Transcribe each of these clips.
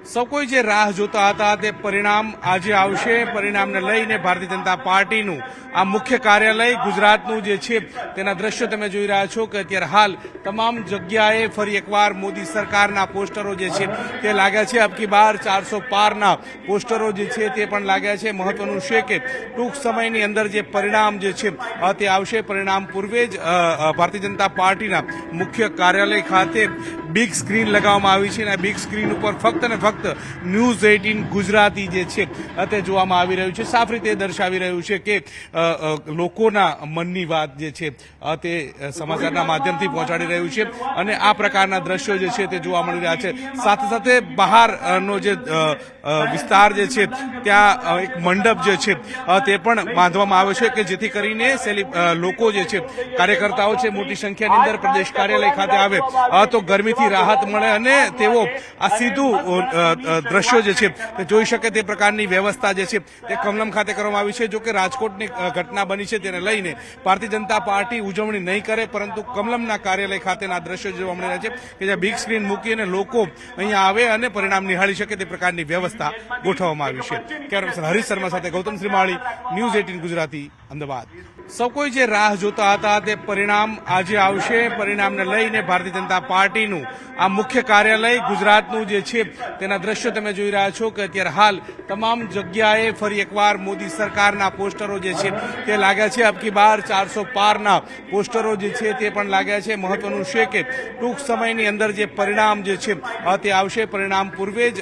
સૌ કોઈ જે રાહ જોતા હતા તે પરિણામ આજે આવશે. પરિણામને લઈને ભારતીય જનતા પાર્ટીનું આ મુખ્ય કાર્યાલય ગુજરાતનું જે છે તેના દ્રશ્યો તમે જોઈ રહ્યા છો કે અત્યારે હાલ તમામ જગ્યાએ ફરી એકવાર મોદી સરકારના પોસ્ટરો જે છે તે લાગ્યા છે. અબકી બાર 400 પારના પોસ્ટરો જે છે તે પણ લાગ્યા છે. મહત્વનું છે કે ટૂંક સમયની અંદર જે પરિણામ જે છે તે આવશે. પરિણામ પૂર્વે જ ભારતીય જનતા પાર્ટીના મુખ્ય કાર્યાલય ખાતે બિગ સ્ક્રીન લગાવવામાં આવી છે અને બિગ સ્ક્રીન ઉપર ફક્ત ને ફક્ત ન્યૂઝ 18 ગુજરાતી જે છે તે જોવામાં આવી રહ્યું છે. સાફ રીતે દર્શાવી રહ્યું છે કે લોકોના મનની વાત જે છે તે સમાચારના માધ્યમથી પહોંચાડી રહ્યું છે અને આ પ્રકારના દ્રશ્યો જે છે તે જોવા મળી રહ્યા છે. સાથે સાથે બહારનો જે વિસ્તાર જે છે ત્યાં એક મંડપ જે છે તે પણ બાંધવામાં આવ્યો છે કે જેથી કરીને લોકો જે છે કાર્યકર્તાઓ છે મોટી સંખ્યાની અંદર પ્રદેશ કાર્યાલય ખાતે આવે તો ગરમીથી રાહત મળે અને તેઓ આ સીધું દ્રશ્યો જે છે તે જોઈ શકે તે પ્રકારની વ્યવસ્થા જે છે તે કમલમ ખાતે કરવામાં આવી છે. જો કે રાજકોટની ઘટના બની છે તેને લઈને ભારતીય જનતા પાર્ટી ઉજવણી નહીં કરે, પરંતુ કમલમના કાર્યાલય ખાતેના દ્રશ્યો જોવા મળી રહ્યા છે કે જ્યાં બિગ સ્ક્રીન મૂકી અને લોકો અહીંયા આવે અને પરિણામ નિહાળી શકે તે પ્રકારની વ્યવસ્થા ગોઠવવામાં આવી છે. કેમેરામેન હરીશ શર્મા સાથે ગૌતમ શ્રીમાળી, ન્યૂઝ 18 ગુજરાતી, અમદાવાદ. સૌ કોઈ જે રાહ જોતા હતા તે પરિણામ આજે આવશે. પરિણામને લઈને ભારતીય જનતા પાર્ટીનું આ મુખ્ય કાર્યાલય ગુજરાતનું જે છે તેના દ્રશ્યો તમે જોઈ રહ્યા છો કે અત્યારે હાલ તમામ જગ્યાએ ફરી એકવાર મોદી સરકારના પોસ્ટરો જે છે તે લાગ્યા છે. અબકી બાર 400 પારના પોસ્ટરો જે છે તે પણ લાગ્યા છે. મહત્વનું છે કે ટૂંક સમયની અંદર જે પરિણામ જે છે તે આવશે. પરિણામ પૂર્વે જ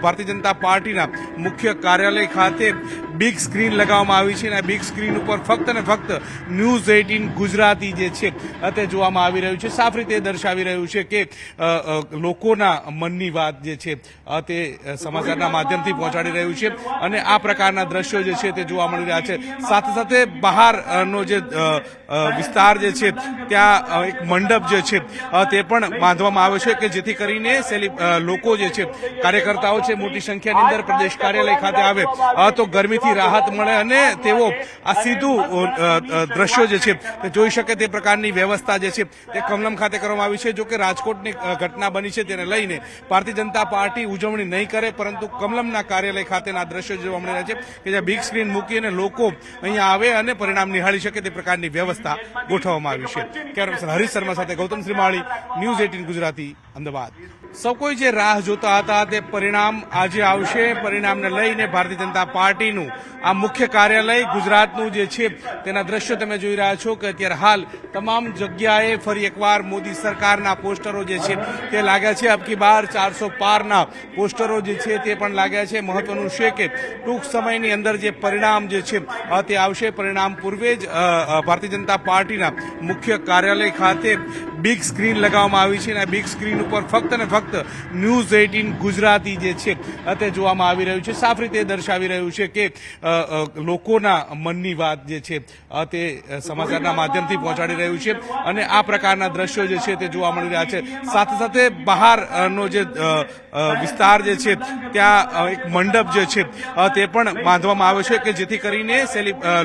ભારતીય જનતા પાર્ટીના મુખ્ય કાર્યાલય ખાતે બિગ સ્ક્રીન લગાવવામાં આવી છે અને બિગ સ્ક્રીન ઉપર ફક્ત ને ફક્ત ન્યૂઝ 18 ગુજરાતી જે છે તે જોવામાં આવી રહ્યું છે. સાફ રીતે દર્શાવી રહ્યું છે કે લોકોના મનની વાત જે છે તે સમાચારના માધ્યમથી પહોંચાડી રહ્યું છે અને આ પ્રકારના દ્રશ્યો જે છે તે જોવા મળી રહ્યા છે. સાથે સાથે બહારનો જે વિસ્તાર જે છે ત્યાં એક મંડપ જે છે તે પણ બાંધવામાં આવ્યો છે કે જેથી કરીને લોકો જે છે કાર્યકર્તાઓ છે મોટી સંખ્યાની અંદર પ્રદેશ કાર્યાલય ખાતે આવે તો ગરમીથી રાહત મળે અને તેઓ આ સીધું દ્રશ્યો જે છે તે જોઈ શકે તે પ્રકારની વ્યવસ્થા જે છે તે કમલમ ખાતે કરવામાં આવી છે. જો કે રાજકોટની ઘટના બની છે તેને લઈને ભારતીય જનતા પાર્ટી ઉજવણી નહીં કરે, પરંતુ કમલમના કાર્યાલય ખાતેના દ્રશ્યો જોવા મળી રહ્યા છે કે જ્યાં બિગ સ્ક્રીન મૂકી અને લોકો અહીંયા આવે અને પરિણામ નિહાળી શકે તે પ્રકારની વ્યવસ્થા ગોઠવવામાં આવી છે. કેમેરામેન હરીશ શર્મા સાથે ગૌતમ શ્રીમાળી, ન્યૂઝ 18 ગુજરાતી, અમદાવાદ. સૌ કોઈ જે રાહ જોતા હતા તે પરિણામ આજે આવશે. પરિણામને લઈને ભારતીય જનતા પાર્ટીનું આ મુખ્ય કાર્યાલય ગુજરાતનું જે છે તેના દ્રશ્યો તમે જોઈ રહ્યા છો કે અત્યારે હાલ તમામ જગ્યાએ ફરી એકવાર મોદી સરકારના પોસ્ટરો જે છે તે લાગ્યા છે. અબકી બાર 400 પારના પોસ્ટરો જે છે તે પણ લાગ્યા છે. મહત્વનું છે કે ટૂંક સમયની અંદર જે પરિણામ જે છે તે આવશે. પરિણામ પૂર્વે જ ભારતીય જનતા પાર્ટીના મુખ્ય કાર્યાલય ખાતે બિગ સ્ક્રીન લગાવવામાં આવી છે અને બિગ સ્ક્રીન ઉપર ફક્ત ને ફક્ત ન્યૂઝ 18 ગુજરાતી જે છે તે જોવામાં આવી રહ્યું છે. સાફ રીતે દર્શાવી રહ્યું છે કે લોકોના મનની વાત જે છે તે સમાચારના માધ્યમથી પહોંચાડી રહ્યું છે અને આ પ્રકારના દ્રશ્યો જે છે તે જોવા મળી રહ્યા છે. સાથે સાથે બહારનો જે વિસ્તાર જે છે ત્યાં એક મંડપ જે છે તે પણ બાંધવામાં આવ્યો છે કે જેથી કરીને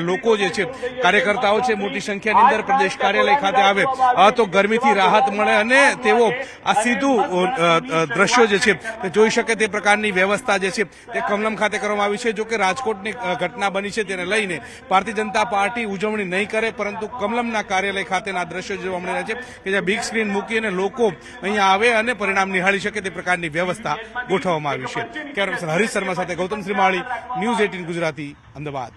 લોકો જે છે કાર્યકર્તાઓ છે મોટી સંખ્યાની અંદર પ્રદેશ કાર્યાલય ખાતે આવે તો ગરમીથી રાહત મળે અને તેઓ આ સીધું દ્રશ્યો જે છે તે જોઈ શકે તે પ્રકારની વ્યવસ્થા જે છે તે કમલમ ખાતે કરવામાં આવી છે. જો કે રાજકોટની ઘટના બની છે તેને લઈને ભારતીય જનતા પાર્ટી ઉજવણી નહીં કરે, પરંતુ કમલમના કાર્યાલય ખાતેના દ્રશ્યો જોવા મળી રહ્યા છે કે જ્યાં બિગ સ્ક્રીન મૂકી અને લોકો અહીંયા આવે અને પરિણામ નિહાળી શકે તે પ્રકારની વ્યવસ્થા ગોઠવવામાં આવી છે. કેમેરામેન હરીશ શર્મા સાથે ગૌતમ શ્રીમાળી, ન્યૂઝ 18 ગુજરાતી, અમદાવાદ.